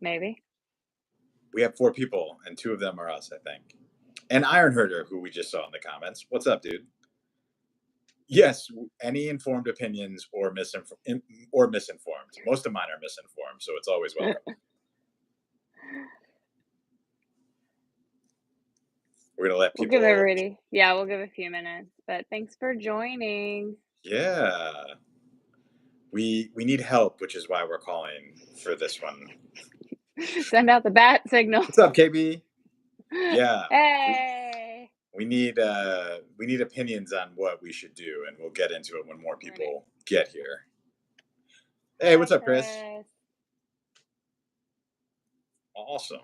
Maybe. We have 4 people, and 2 of them are us, I think. And Iron Herder, who we just saw in the comments. What's up, dude? Yes, any informed opinions or misinformed. Most of mine are misinformed, so it's always welcome. We're gonna let We'll give people. everybody yeah, we'll give a few minutes, but thanks for joining. Yeah, we need help, which is why we're calling for this one. Send out the bat signal. What's up, KB? Yeah, we Hey! we need opinions on what we should do, and we'll get into it when more Morning. people get here. Hey, Hi, what's up, Chris? Chris. Awesome.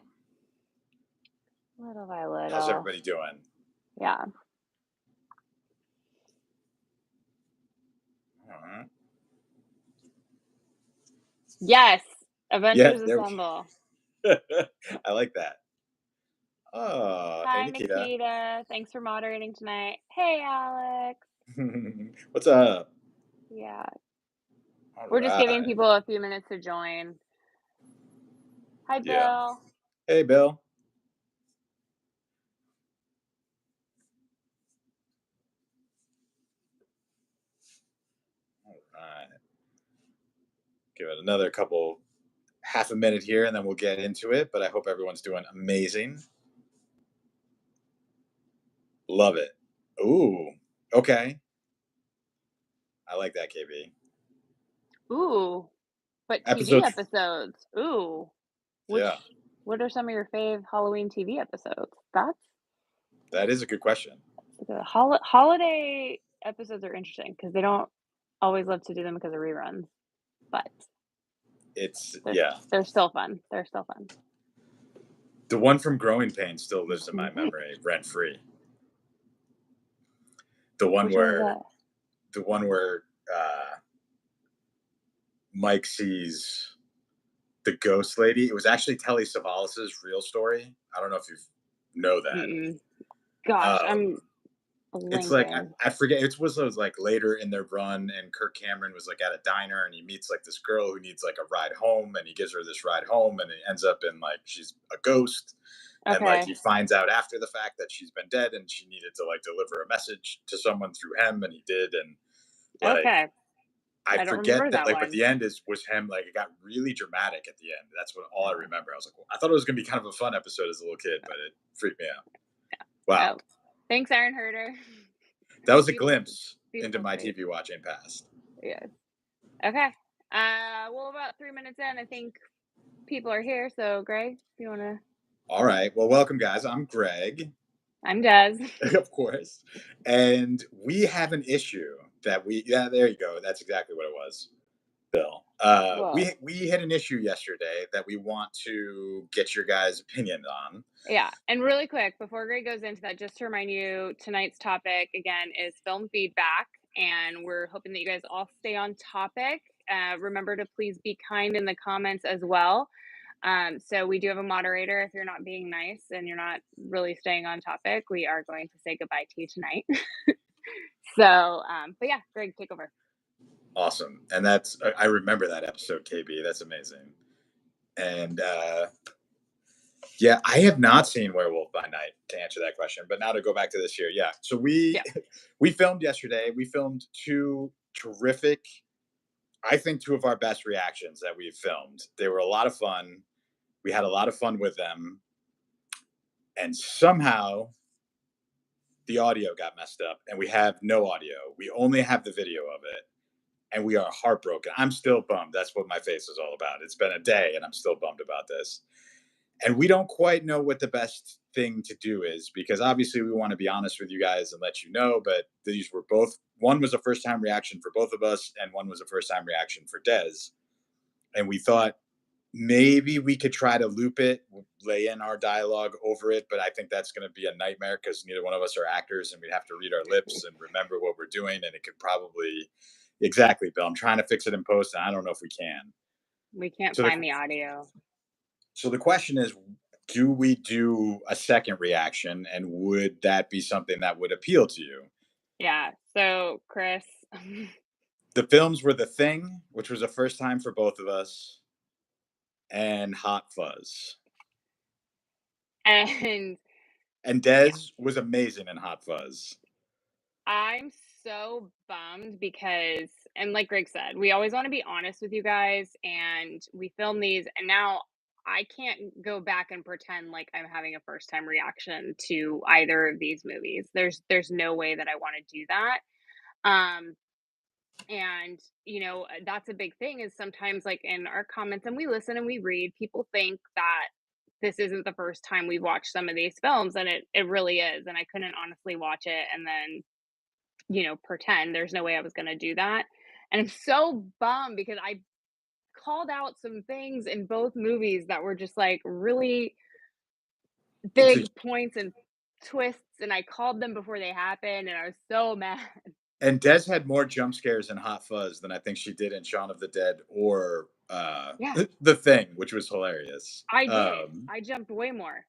Little by How's little. everybody doing? Yeah. All right. Yes! Yeah, Avengers there we Assemble. I like that. Oh, hey, Hi, Nikita. Nikita. Thanks for moderating tonight. Hey, Alex. What's up? Yeah. All We're just giving right. people a few minutes to join. Hi, Yeah. Bill. Hey, Bill. All right. Give it another half a minute here, and then we'll get into it. But I hope everyone's doing amazing. Love it. Ooh. Okay. I like that, KB. Ooh. But TV Episode. episodes. Ooh. Yeah, What are some of your fave Halloween TV episodes? That's that is a good question. the holiday episodes are interesting because they don't always love to do them because of reruns, but It's they're yeah. they're still fun. They're still fun. The one from Growing Pains still lives in my memory, rent free. The one Which one was where that? the one where Mike sees the ghost lady. It was actually Telly Savalas's real story. I don't know if you know that. Mm-mm. Gosh, I'm It's like blanking. I forget. It was like later in their run, and Kirk Cameron was like at a diner, and he meets like this girl who needs like a ride home, and he gives her this ride home, and it ends up in like she's a ghost, and like Okay. he finds out after the fact that she's been dead, and she needed to like deliver a message to someone through him, and he did, and like Okay. I I don't forget remember that that like, but one. the end was him like it got really dramatic at the end. That's what all I remember. I was like, well, I thought it was gonna be kind of a fun episode as a little kid, but it freaked me out. Wow, Oh, thanks, Iron Herder. that was a Beautiful, glimpse into beautiful my face. TV watching past. Yes. Okay. Well, about 3 minutes in, I think people are here. So, Greg, you wanna? All right, well, welcome guys. I'm Greg, I'm Des. of course, and we have an issue that we yeah there you go. That's exactly what it was, Bill. Whoa. We had an issue yesterday that we want to get your guys' opinion on. Yeah, and really quick, before Greg goes into that, just to remind you, tonight's topic again is film feedback, and we're hoping that you guys all stay on topic. Remember to please be kind in the comments as well. So we do have a moderator. If you're not being nice and you're not really staying on topic, we are going to say goodbye to you tonight. So, but yeah, Greg, take over. Awesome, and that's I remember that episode, KB. That's amazing. And yeah, I have not seen Werewolf by Night to answer that question. But now to go back to this year, yeah. So we Yeah. we filmed yesterday. We filmed 2 terrific, I think 2 of our best reactions that we've filmed. They were a lot of fun. We had a lot of fun with them, and somehow the audio got messed up, and we have no audio. We only have the video of it, and we are heartbroken. I'm still bummed. That's what my face is all about. It's been a day, and I'm still bummed about this. And we don't quite know what the best thing to do is because obviously we want to be honest with you guys and let you know, but these were both one was a first time reaction for both of us and one was a first time reaction for Dez. And we thought maybe we could try to loop it, lay in our dialogue over it, but I think that's going to be a nightmare because neither one of us are actors and we'd have to read our lips and remember what we're doing and it could probably exactly, Bill. I'm trying to fix it in post and I don't know if we can. We can't So the find the audio. So the question is, do we do a second reaction, and would that be something that would appeal to you? Yeah. So, Chris, The films were The Thing, which was a first time for both of us, and Hot Fuzz. And And yeah, Dez was amazing in Hot Fuzz. I'm so bummed because and like Greg said, we always wanna be honest with you guys, and we film these, and now I can't go back and pretend like I'm having a first time reaction to either of these movies. There's no way that I wanna do that. Um, and, that's a big thing is sometimes, like, in our comments and we listen and we read, people think that this isn't the first time we've watched some of these films, and it really is, and I couldn't honestly watch it and then pretend. There's no way I was gonna do that. And I'm so bummed because I called out some things in both movies that were just like really It's a big points and twists, and I called them before they happened, and I was so mad. And Des had more jump scares in Hot Fuzz than I think she did in Shaun of the Dead or Yeah, The Thing, which was hilarious. I did. I jumped way more.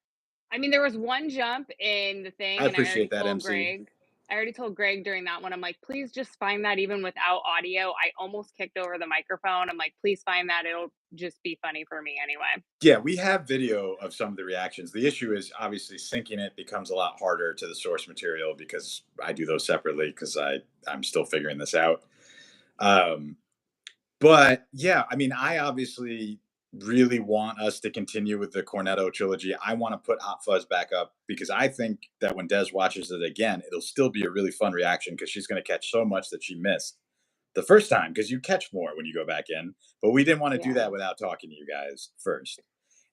I mean, there was one jump in the I thing, and appreciate that, MC. I already told Greg during that one, I'm like, please just find that even without audio. I almost kicked over the microphone. I'm like, please find that. It'll just be funny for me anyway. Yeah, we have video of some of the reactions. The issue is obviously syncing it becomes a lot harder to the source material because I do those separately because I'm still figuring this out. Um, but yeah, I mean, I obviously really want us to continue with the Cornetto trilogy. I want to put Hot Fuzz back up because I think that when Des watches it again, it'll still be a really fun reaction because she's going to catch so much that she missed the first time because you catch more when you go back in. But we didn't want to do Yeah. that without talking to you guys first.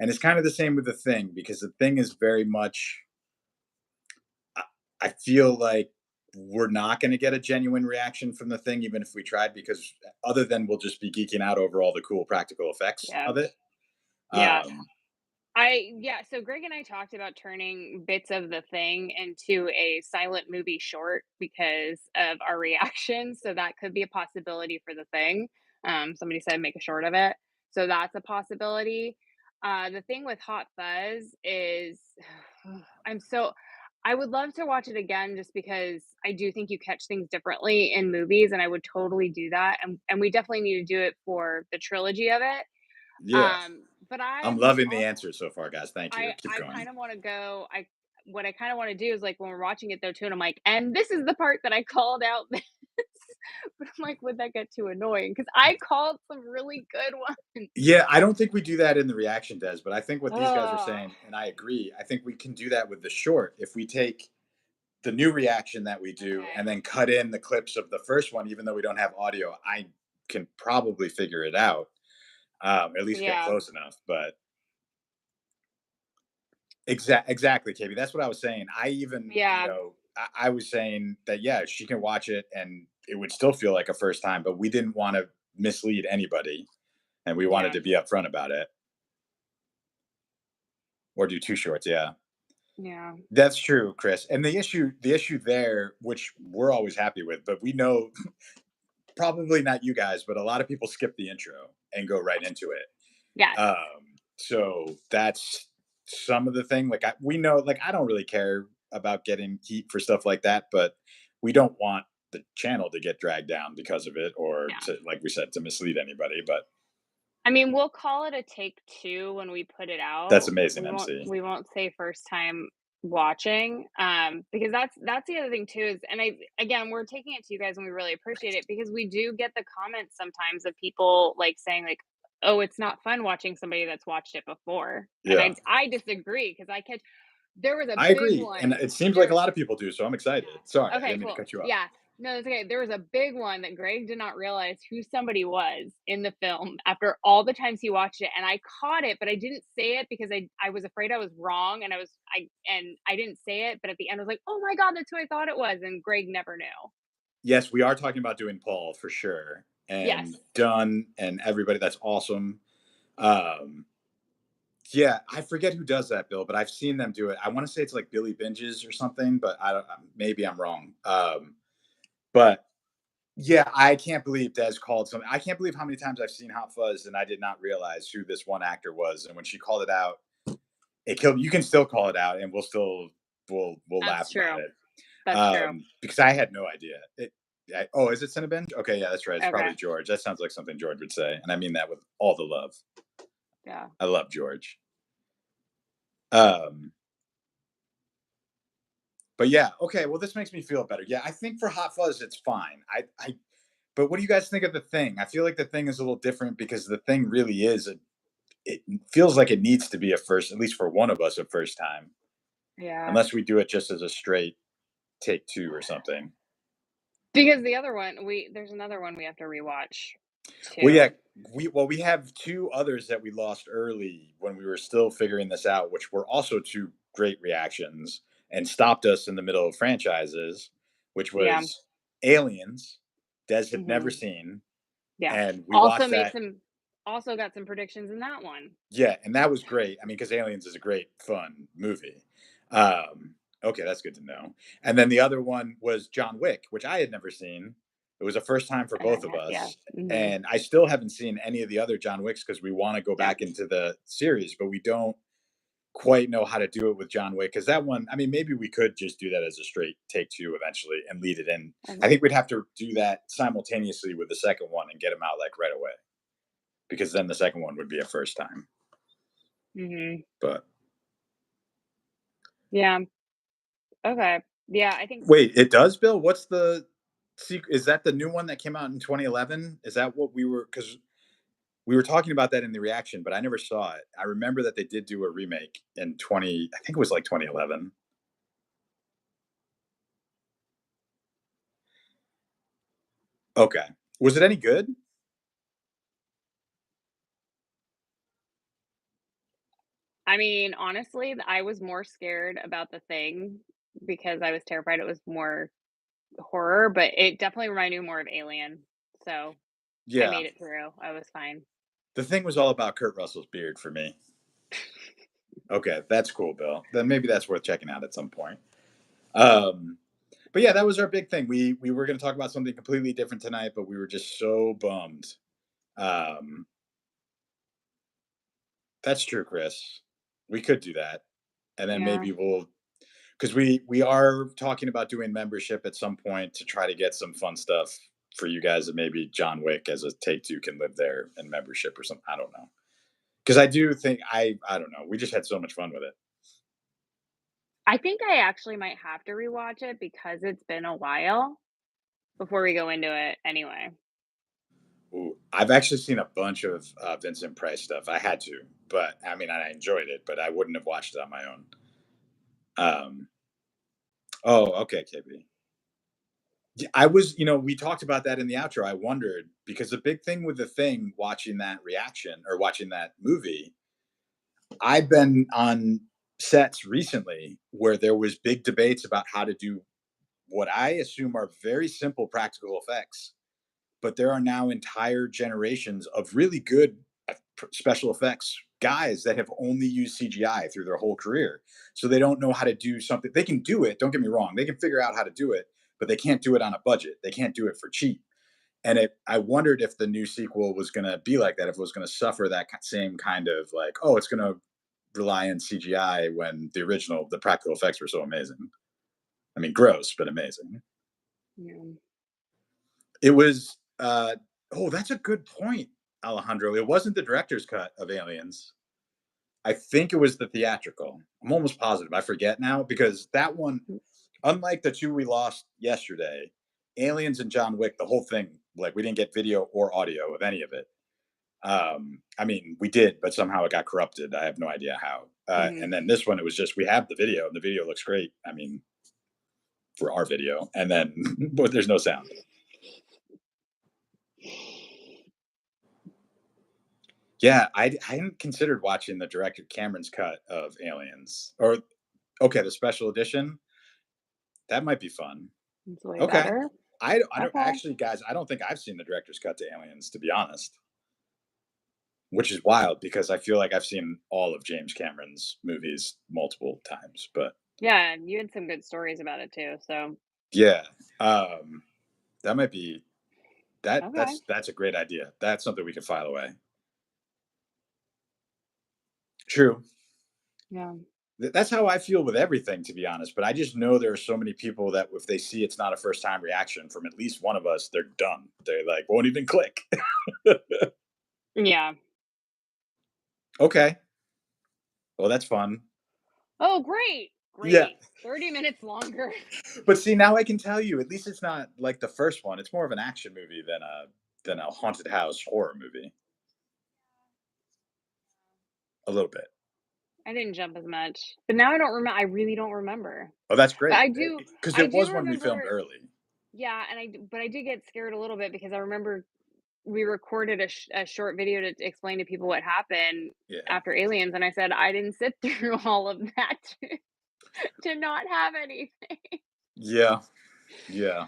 And it's kind of the same with the Thing because the Thing is very much. I feel like we're not going to get a genuine reaction from the Thing, even if we tried, because other than we'll just be geeking out over all the cool practical effects Yeah. of it. Yeah. Um, Yeah, so Greg and I talked about turning bits of the thing into a silent movie short because of our reaction, so that could be a possibility for the thing. Somebody said make a short of it, so that's a possibility. The thing with Hot Fuzz is I'm so I would love to watch it again just because I do think you catch things differently in movies, and I would totally do that, and we definitely need to do it for the trilogy of it. yeah, But I'm I'm loving the also answers so far, guys. Thank you. Keep I going. kind of want to go. I What I kind of want to do is like when we're watching it though too, and I'm like, and this is the part that I called out this. But I'm like, would that get too annoying? Because I called some really good ones. Yeah, I don't think we do that in the reaction, Des, but I think what these guys are Oh, saying, and I agree, I think we can do that with the short. If we take the new reaction that we do okay. and then cut in the clips of the first one, even though we don't have audio, I can probably figure it out. At least get Yeah, close enough. But exactly, KB. That's what I was saying. I even, yeah, I was saying that yeah, she can watch it and it would still feel like a first time, but we didn't want to mislead anybody, and we wanted yeah, to be upfront about it or do two shorts. Yeah, yeah, that's true, Chris. And the issue there, which we're always happy with, but we know probably not you guys, but a lot of people skip the intro and go right into it. yes, So that's some of the thing. Like we know, like I don't really care about getting heat for stuff like that, but we don't want the channel to get dragged down because of it, or yeah. to, like we said, to mislead anybody. But I mean, we'll call it a take 2 when we put it that's out. amazing, MC. We won't say first time watching, because that's the other thing too is and I again, we're taking it to you guys and we really appreciate it because we do get the comments sometimes of people, like, saying, like, "Oh, it's not fun watching somebody that's watched it before." And Yeah, I disagree because I catch there was a I big agree, and one. it seems like a There lot of people do. So I'm excited. Sorry, Yeah. I Okay, didn't mean to cool. cut you off. Yeah. No, that's okay. There was a big one that Greg did not realize who somebody was in the film after all the times he watched it, and I caught it, but I didn't say it because I was afraid I was wrong, and I didn't say it, but at the end I was like, "Oh my god, that's who I thought it was," and Greg never knew. Yes, we are talking about doing Paul for sure, Yes. and Dunn and everybody. That's awesome. Um, Yeah, I forget who does that, Bill, but I've seen them do it. I want to say it's like Billy Binges or something, but I don't. Maybe I'm wrong. But yeah, I can't believe Des called something. I can't believe how many times I've seen Hot Fuzz and I did not realize who this one actor was. And when she called it out, it killed. You can still call it out, and we'll That's laugh about true. it. That's true. Because I had no idea. Oh, is it Cinnabon? Okay, yeah, that's right. It's Okay. probably George. That sounds like something George would say, and I mean that with all the love. Yeah. I love George. Um, but yeah, okay. Well, this makes me feel better. Yeah, I think for Hot Fuzz, it's fine. But what do you guys think of the thing? I feel like the thing is a little different because the thing really is it feels like it needs to be a first, at least for one of us, a first time, Yeah. unless we do it just as a straight take two or something. Because the other one, there's another one we have to rewatch Well, yeah, too. we have two others that we lost early when we were still figuring this out, which were also two great reactions and stopped us in the middle of franchises, which Yeah. was Aliens, Des had never Mhm. seen, Yeah. and we Also watched made that. some also got some predictions in that one. Yeah, and that was great. I mean, because Aliens is a great, fun movie. Okay, that's good to know. And then the other one was John Wick, which I had never seen. It was a first time for both of Yes. us. Mhm. And I still haven't seen any of the other John Wicks because we want to go Yeah. back into the series, but we don't quite know how to do it with John Wick. Because that one, I mean, maybe we could just do that as a straight take two eventually and lead it in. I think we'd have to do that simultaneously with the second one and get them out like right away because then the second one would be a first time. Mhm. But Yeah. Okay. Yeah, I think wait, it does, Bill? What's the secret? Is that the new one that came out in 2011? Is that what we were? Because we were talking about that in the reaction, but I never saw it. I remember that they did do a remake in 20. I think it was like 2011. Okay, was it any good? I mean, honestly, I was more scared about The Thing because I was terrified it was more horror, but it definitely reminded me more of Alien. So, I Yeah, made it through. I was fine. the thing was all about Kurt Russell's beard for me. Okay, that's cool, Bill. Then maybe that's worth checking out at some point. Um, but yeah, that was our big thing. We were going to talk about something completely different tonight, but we were just so bummed. Um, that's true, Chris. We could do that, and then Yeah. maybe we'll because we are talking about doing membership at some point to try to get some fun stuff for you guys. And maybe John Wick as a take two can live there in membership or something. I don't know because I do think I don't know. We just had so much fun with it. I think I actually might have to rewatch it because it's been a while before we go into it anyway. Ooh, I've actually seen a bunch of Vincent Price stuff. I had to, but I mean, I enjoyed it, but I wouldn't have watched it on my own. Um, oh, okay, KB. Yeah, I was, we talked about that in the outro. I wondered because the big thing with the thing, watching that reaction or watching that movie, I've been on sets recently where there was big debates about how to do what I assume are very simple practical effects, but there are now entire generations of really good special effects guys that have only used CGI through their whole career. So they don't know how to do something. They can do it, don't get me wrong. They can figure out how to do it, but they can't do it on a budget. They can't do it for cheap. And I wondered if the new sequel was going to be like that, if it was going to suffer that same kind of like, oh, it's going to rely on CGI when the practical effects were so amazing. I mean, gross, but amazing. Yeah. It was, oh, that's a good point, Alejandro. It wasn't the director's cut of Aliens. I think it was the theatrical. I'm almost positive. I forget now because that one, unlike the two we lost yesterday, Aliens and John Wick, the whole thing, like we didn't get video or audio of any of it. I mean, we did, but somehow it got corrupted. I have no idea how. Mhm. And then this one, it was just we have the video, and the video looks great. I mean, for our video, and then but there's no sound. Yeah, I hadn't considered watching the director Cameron's cut of Aliens, or okay, the special edition. That might be fun. It's way Okay, better. I don't Okay. actually, guys. I don't think I've seen the director's cut to Aliens, to be honest. Which is wild because I feel like I've seen all of James Cameron's movies multiple times. But Yeah, and you had some good stories about it too, so yeah, um, that might be that. okay. That's a great idea. That's something we can file away. True. Yeah. That's how I feel with everything, to be honest. But I just know there are so many people that if they see it's not a first time reaction from at least one of us, they're done. They like won't even click. Yeah. Okay. Well, that's fun. Oh, great. Yeah. Great. 30 minutes longer. But see, now I can tell you, at least it's not like the first one. It's more of an action movie than a haunted house horror movie. A little bit. I didn't jump as much. But now I don't remember. I really don't remember. Oh, that's But great. Because I it do was one we filmed remember, early. yeah, but I did get scared a little bit because I remember we recorded a short video to explain to people what happened Yeah. after Aliens, and I said I didn't sit through all of that to not have anything. Yeah. Yeah.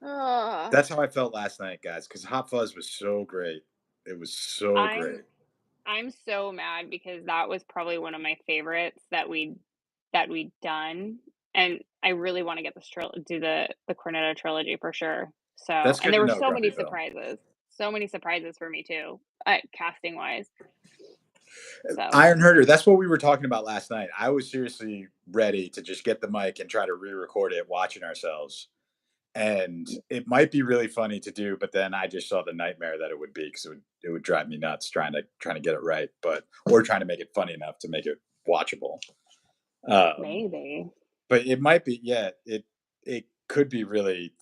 Ugh. That's how I felt last night, guys, because Hot Fuzz was so great. It was so I'm great. I'm so mad because that was probably one of my favorites that we'd done, and I really wanna get this do the Cornetto trilogy for sure. So That's and good there to were know, Grumpyville. so many surprises for me too, casting wise. So Iron Herder, that's what we were talking about last night. I was seriously ready to just get the mic and try to re-record it watching ourselves. And it might be really funny to do, but then I just saw the nightmare that it would be because it would drive me nuts trying to get it right, but or trying to make it funny enough to make it watchable. Um, maybe. but it might be, yeah, it could be really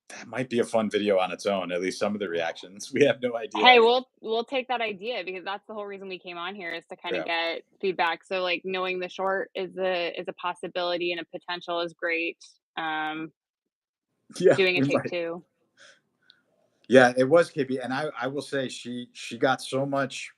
that might be a fun video on its own. At least some of the reactions. We have no idea. Hey, we'll take that idea because that's the whole reason we came on here is to kind of Yeah, get feedback. So like knowing the short is a possibility and a potential is great. Um, yeah, doing a we take might. two. Yeah, it was KP, and I will say she got so much.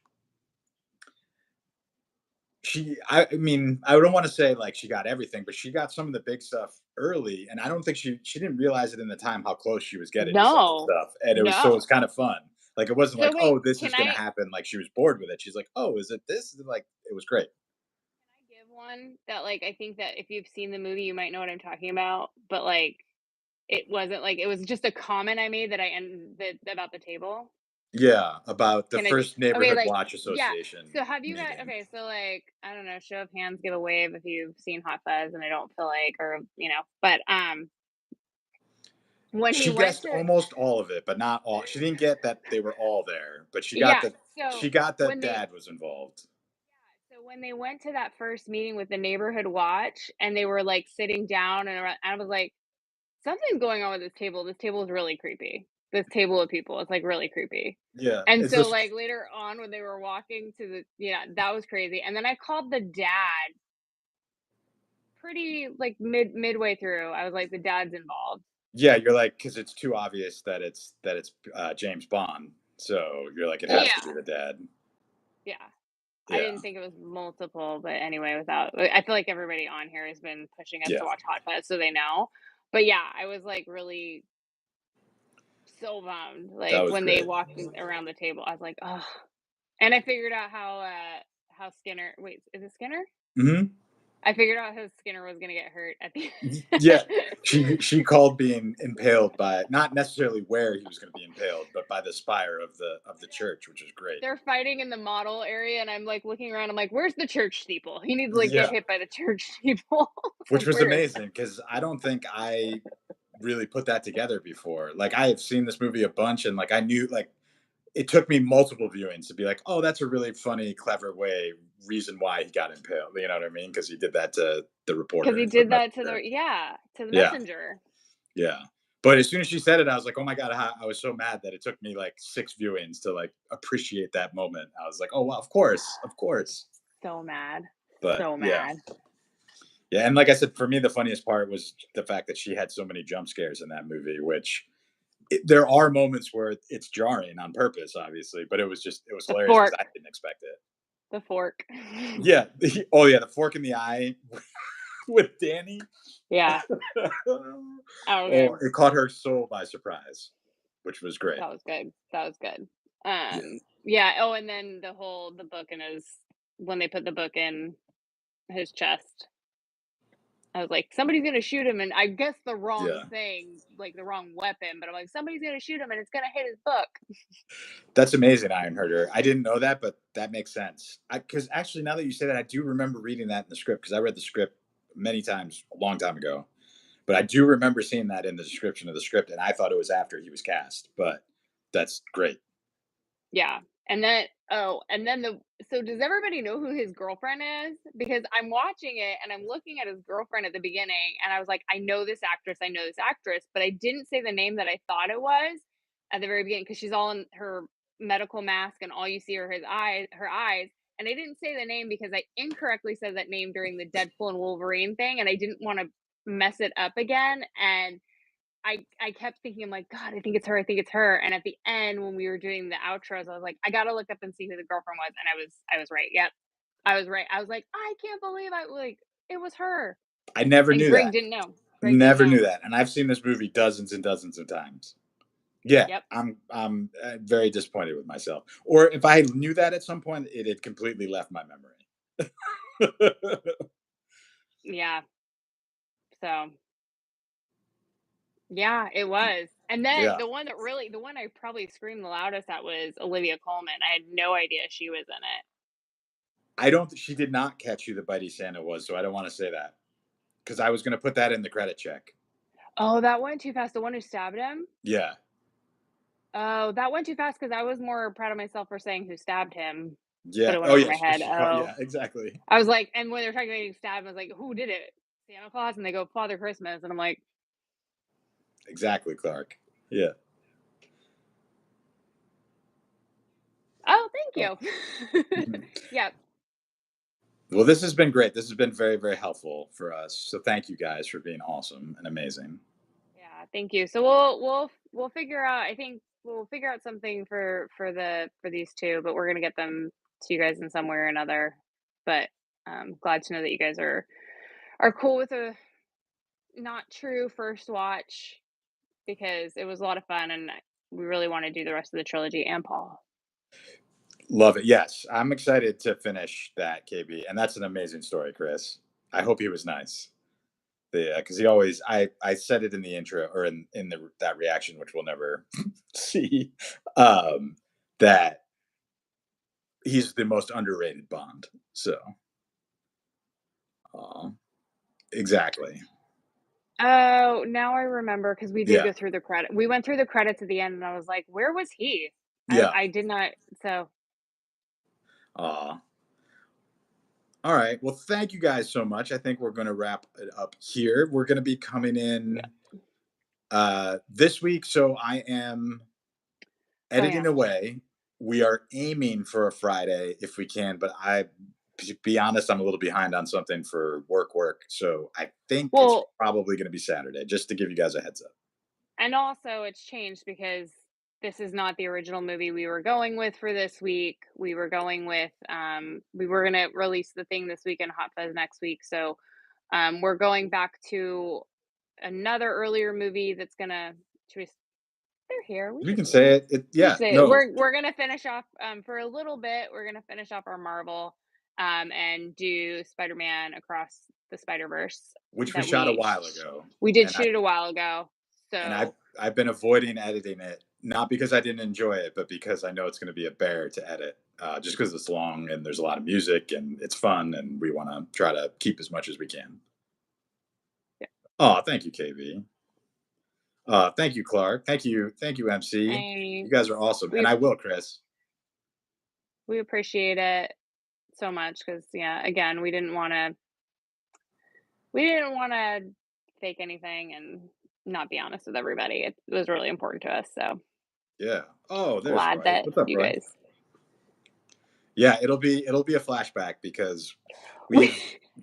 I mean I don't want to say like she got everything, but she got some of the big stuff early, and I don't think she didn't realize it in the time how close she was getting to some of the No, stuff, and it was no. kind of fun. Like it wasn't So like, wait, oh, this is gonna happen. Like she was bored with it. She's like, oh, is it this? Like it was great. can I give one that like I think that if you've seen the movie, you might know what I'm talking about. But like it wasn't like it was just a comment I made that I ended about the table. Yeah, about the Can I do first okay, neighborhood like watch yeah. association So have you guys meeting. okay, so like, I don't know, show of hands, give a wave if you've seen Hot Fuzz and I don't feel like or but when he She went guessed to almost all of it, but not all. She didn't get that they were all there, but yeah, she so got that when they dad was involved. so when they went to that first meeting with the neighborhood watch and they were like sitting down and around, I was like, something's going on with this table. This table is really creepy. This table of people is like really creepy. Yeah, And it's so just like later on when they were walking to the yeah, that was crazy. And then I called the dad pretty like midway through. I was like, the dad's involved. yeah, you're like because it's too obvious that it's James Bond, so you're like it has to be Yeah. the dad. Yeah. I Yeah, didn't think it was multiple, but anyway, without I feel like everybody on here has been pushing us yeah, to watch Hot Fuzz, so they know. But yeah, I was like really so bummed. that Like was when they great. walked around the table, I was like, oh. And I figured out how Skinner wait, is it Skinner? Hmm. I figured out how Skinner was gonna get hurt at the Yeah, she called being impaled by not necessarily where he was going to be impaled, but by the spire of the church, which was great. They're fighting in the model area, and I'm like looking around. I'm like, "Where's the church steeple? He needs to like get Yeah, hit by the church steeple." It's which like, was where is amazing because I don't think I really put that together before. Like I have seen this movie a bunch, and like I knew like it took me multiple viewings to be like, oh, that's a really funny, clever reason why he got impaled. You know what I mean? Because he did that to the because reporter he for did the that to messenger. the Yeah, messenger. yeah. But as soon as she said it, I was like, oh my god, I was so mad that it took me like 6 viewings to like appreciate that moment. I was like, oh well, of course, of course. So mad, But so yeah, mad. yeah, and like I said, for me, the funniest part was the fact that she had so many jump scares in that movie, which there are moments where it's jarring on purpose, obviously, but it was The hilarious because I fork, didn't expect it. the fork. Yeah. Oh yeah, the fork in the eye with Danny. Yeah. Oh, Okay. it caught her so by surprise, which was great. That was good. That was good. Yeah. Yeah. Oh, and then the book in his when they put the book in his chest. I was like, somebody's gonna shoot him, and I guess the wrong Yeah. thing, like the wrong weapon. But I'm like, somebody's gonna shoot him, and it's gonna hit his book. That's amazing, Iron Herder. I didn't know that, but that makes sense. Because actually, now that you say that, I do remember reading that in the script because I read the script many times a long time ago. But I do remember seeing that in the description of the script, and I thought it was after he was cast. But that's great. Yeah. And then and then so does everybody know who his girlfriend is? Because I'm watching it and I'm looking at his girlfriend at the beginning and I was like, I know this actress, but I didn't say the name that I thought it was at the very beginning because she's all in her medical mask and all you see are her eyes. And I didn't say the name because I incorrectly said that name during the Deadpool and Wolverine thing and I didn't want to mess it up again. And I kept thinking, I'm like, "God, I think it's her," and at the end, when we were doing the outros, I was like, "I gotta look up and see who the girlfriend was," and I was right, yep. I was right. I was like, "I can't believe it was her." I never And knew Greg that. didn't know. Greg didn't Never know. knew that. And I've seen this movie dozens and dozens of times. Yeah, Yep. I'm very disappointed with myself. Or if I knew that at some point, it had completely left my memory. Yeah. So, yeah, it was. And then Yeah. the one I probably screamed the loudest at was Olivia Colman. I had no idea she was in it. I don't she did not catch who the Bitey Santa was, so I don't want to say that. Because I was gonna put that in the credit check. Oh, that went too fast. The one who stabbed him? Yeah. Oh, that went too fast because I was more proud of myself for saying who stabbed him, but Yeah. it went Oh over yeah, my head. she caught Oh. yeah, exactly. I was like and when they were talking about getting stabbed, I was like, "Who did it? Santa Claus?" And they go, "Father Christmas." And I'm like, Exactly, Clark. Yeah. "Oh, thank Oh. you." Yep. Well, this has been great. This has been very, very helpful for us. So thank you guys for being awesome and amazing. Yeah, thank you. So we'll figure out I think we'll figure out something for these 2, but we're gonna get them to you guys in some way or another. But, glad to know that you guys are cool with a not true first watch. Because it was a lot of fun and we really want to do the rest of the trilogy and Paul. Love it. Yes, I'm excited to finish that, KB. And that's an amazing story, Chris. I hope he was nice. Yeah, because he always I said it in the intro or in that reaction, which we'll never see. Um, that he's the most underrated Bond. So, exactly. Oh, now I remember because we did Yeah, go through the credit. We went through the credits at the end and I was like, where was he? yeah. I did not. So, Uh, all right. Well, thank you guys so much. I think we're going to wrap it up here. We're going to be coming yeah. in this week. So I am Oh, yeah. editing away. We are aiming for a Friday if we can, but to be honest, I'm a little behind on something for work. So I think it's Well, probably going to be Saturday, just to give you guys a heads up. and also it's changed because this is not the original movie we were going with for this week. We were going with, we were going to release the thing this week and Hot Fuzz next week. So, we're going back to another earlier movie that's gonna, should we they're here, we We should can say it. say it. We should Yeah, say it. no, We're gonna finish off, for a little bit, we're gonna finish off our Marvel, and do Spider-Man Across the Spider-Verse which we that shot a while ago, we did and I shoot a while ago. and I So, I've been avoiding editing it, not because I didn't enjoy it, but because I know it's going to be a bear to edit. Just because it's long and there's a lot of music and it's fun, and we want to try to keep as much as we can. yeah, Oh, thank you, KB. Thank you, Clark. Thank you, MC. You guys thanks. are awesome, and We I will, Chris. we appreciate it so much because yeah, again, we didn't wanna fake anything and not be honest with everybody. It was really important to us, so Yeah. Oh, there's glad Roy. that What's up, you Roy? guys Yeah, it'll be a flashback because we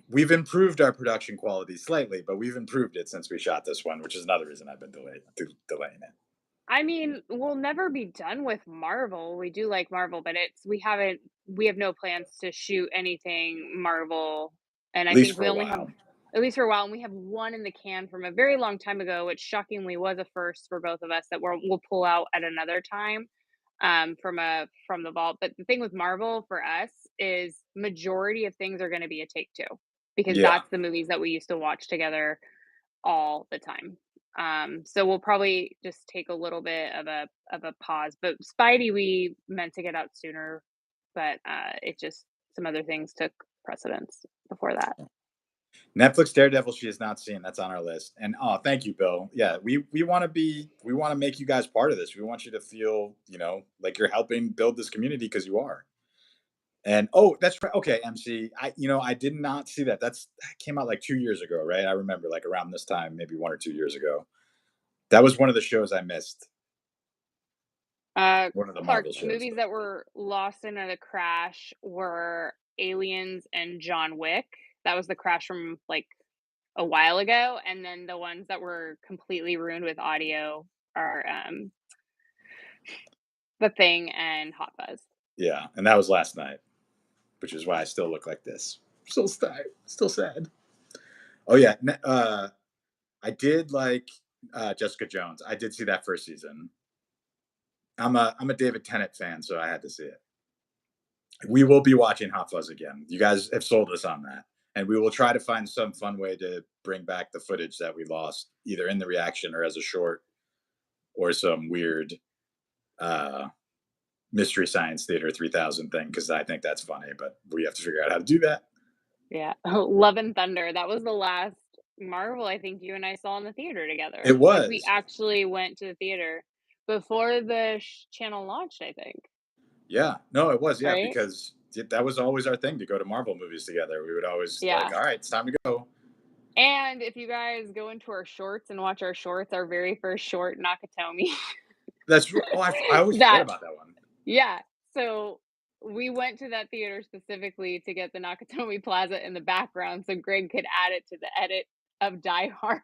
we've improved our production quality slightly, but we've improved it since we shot this one, which is another reason I've been delaying it. I mean, we'll never be done with Marvel. We do like Marvel, but we have no plans to shoot anything Marvel, and At I least think for we a only have while. at least for a while, and we have one in the can from a very long time ago, which shockingly was a first for both of us that we'll pull out at another time, from the vault. But the thing with Marvel for us is majority of things are gonna be a take 2, because Yeah. that's the movies that we used to watch together all the time. So we'll probably just take a little bit of a pause. But Spidey, we meant to get out sooner, but it just some other things took precedence before that. Netflix Daredevil she has not seen. That's on our list. And oh, thank you, Bill. Yeah, we want to make you guys part of this. We want you to feel, like you're helping build this community because you are. And oh, that's right. Okay, MC. I did not see that. That came out like 2 years ago, right? I remember like around this time, maybe 1 or 2 years ago. That was one of the shows I missed. One of the Clark, Marvel shows. movies that were lost in a crash were Aliens and John Wick. That was the crash from, like, a while ago, and then the ones that were completely ruined with audio are, The Thing and Hot Fuzz. Yeah, and that was last night, which is why I still look like this. Still sad. Still sad. Oh yeah, I did like Jessica Jones. I did see that first season. I'm a David Tennant fan, so I had to see it. We will be watching Hot Fuzz again. You guys have sold us on that, and we will try to find some fun way to bring back the footage that we lost, either in the reaction or as a short, or some weird uh, Mystery Science Theater 3000 thing, because I think that's funny. But we have to figure out how to do that. Yeah. Oh, Love and Thunder, that was the last Marvel I think you and I saw in the theater It together. Like, we was, actually went to the theater before the channel launched, I think, yeah, no, it was, yeah, right? because that was always our thing to go to Marvel movies together. We would always like, Yeah. all right, it's time to go. And if you guys go into our shorts and watch our shorts, our very first short, Nakatomi, That's oh, I always forget that about that one. yeah. So we went to that theater specifically to get the Nakatomi Plaza in the background so Greg could add it to the edit of Die Hard,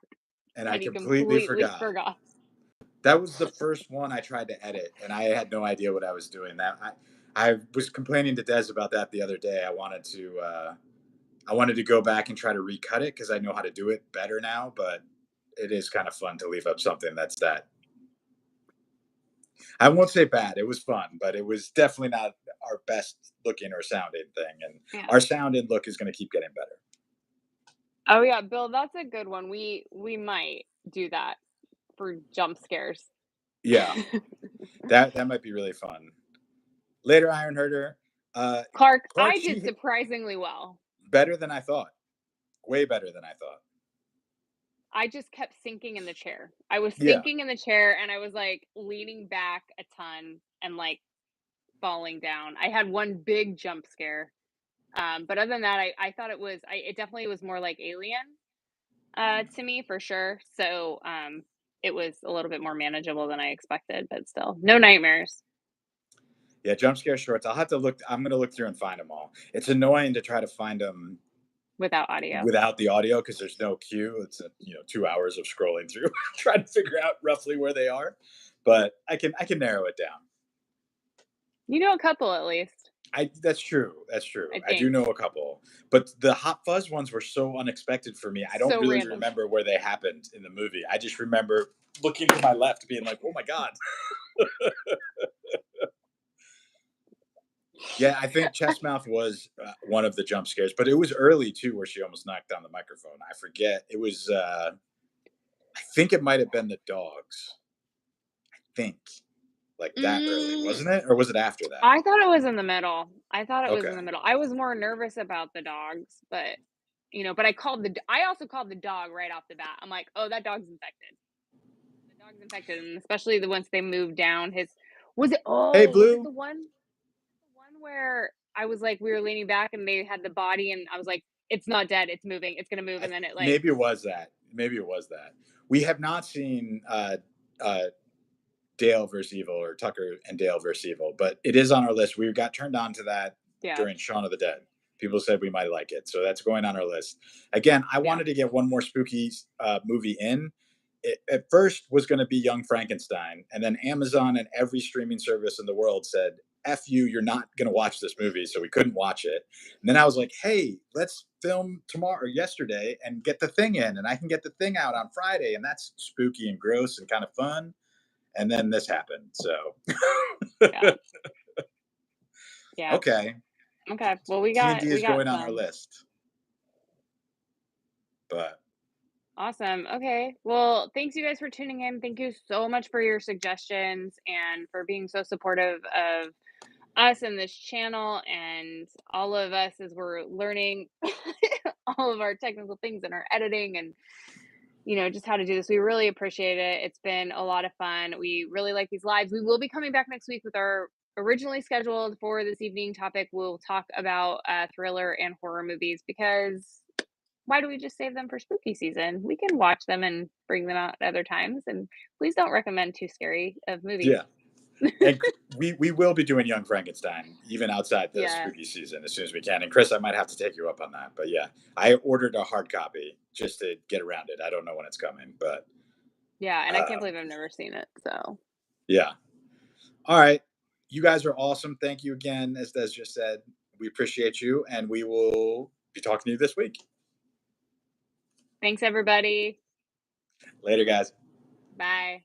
And I and he completely completely forgot. forgot. That was the first one I tried to edit, and I had no idea what I was doing. I was complaining to Des about that the other day. I wanted to go back and try to recut it because I know how to do it better now. But it is kind of fun to leave up something that's that. I won't say bad. It was fun, but it was definitely not our best looking or sounding thing. And Yeah. our sound and look is going to keep getting better. Oh yeah, Bill, that's a good one. We might do that for jump scares. Yeah, that might be really fun. Later, Iron Herder. Clark, Clark, I did surprisingly well. better than I thought. Way better than I thought. I just kept sinking in the chair. I was Yeah. sinking in the chair and I was like leaning back a ton and like falling down. I had one big jump scare. But other than that, I thought it definitely was more like Alien to me for sure. So it was a little bit more manageable than I expected, but still no nightmares Yeah, jump scare shorts. I'll have to look. I'm gonna look through and find them all. It's annoying to try to find them without audio. without the audio because there's no cue. It's 2 hours of scrolling through trying to figure out roughly where they are. But I can narrow it down. You know a couple at least, That's true. That's true. I I do think. know a couple, but the Hot Fuzz ones were so unexpected for me. I don't So really random. remember where they happened in the movie. I just remember looking to my left, being like, "Oh my god." Yeah, I think Chestmouth was one of the jump scares, but it was early too, where she almost knocked down the microphone. I forget. It was. I think it might have been the dogs. I think like that early, Mm, wasn't it, or was it after that? I thought it was in the middle. I thought it was in Okay, the middle. I was more nervous about the dogs, but but I also called the dog right off the bat. I'm like, "Oh, that dog's infected. The dog's infected." And especially the once they moved down his hey was it Blue. the one where I was like we were leaning back and they had the body and I was like, "It's not dead. It's moving. It's going to move." And then it like Maybe it was that. Maybe it was that. We have not seen uh, Dale versus Evil or Tucker and Dale versus Evil, but it is on our list. We got turned on to that yeah. during Shaun of the Dead. People said we might like it, so that's going on our list. Again, I Yeah. wanted to get one more spooky movie in. It at first was going to be Young Frankenstein, and then Amazon and every streaming service in the world said, "F you, you're not going to watch this movie," so we couldn't watch it. And then I was like, "Hey, let's film tomorrow or yesterday and get the thing in, and I can get the thing out on Friday, and that's spooky and gross and kind of fun." And then this happened. So Yeah. Yeah. okay, Okay. Well, we T and D got is going on our some. list, but Awesome. Okay. Well, thanks you guys for tuning in. Thank you so much for your suggestions and for being so supportive of us and this channel and all of us as we're learning all of our technical things and our editing and just how to do this. We really appreciate it. It's been a lot of fun. We really like these lives. We will be coming back next week with our originally scheduled for this evening topic. We'll talk about thriller and horror movies because why do we just save them for spooky season? We can watch them and bring them out at other times. And please don't recommend too scary of movies. Yeah. And we will be doing Young Frankenstein even outside the Yeah. spooky season as soon as we can. And Chris, I might have to take you up on that. But yeah, I ordered a hard copy just to get around it. I don't know when it's coming, but Yeah. And I can't um, believe I've never seen it. So yeah. All right, you guys are awesome. Thank you again, as Des just said. We appreciate you, and we will be talking to you this week. thanks, everybody. Later, guys. Bye.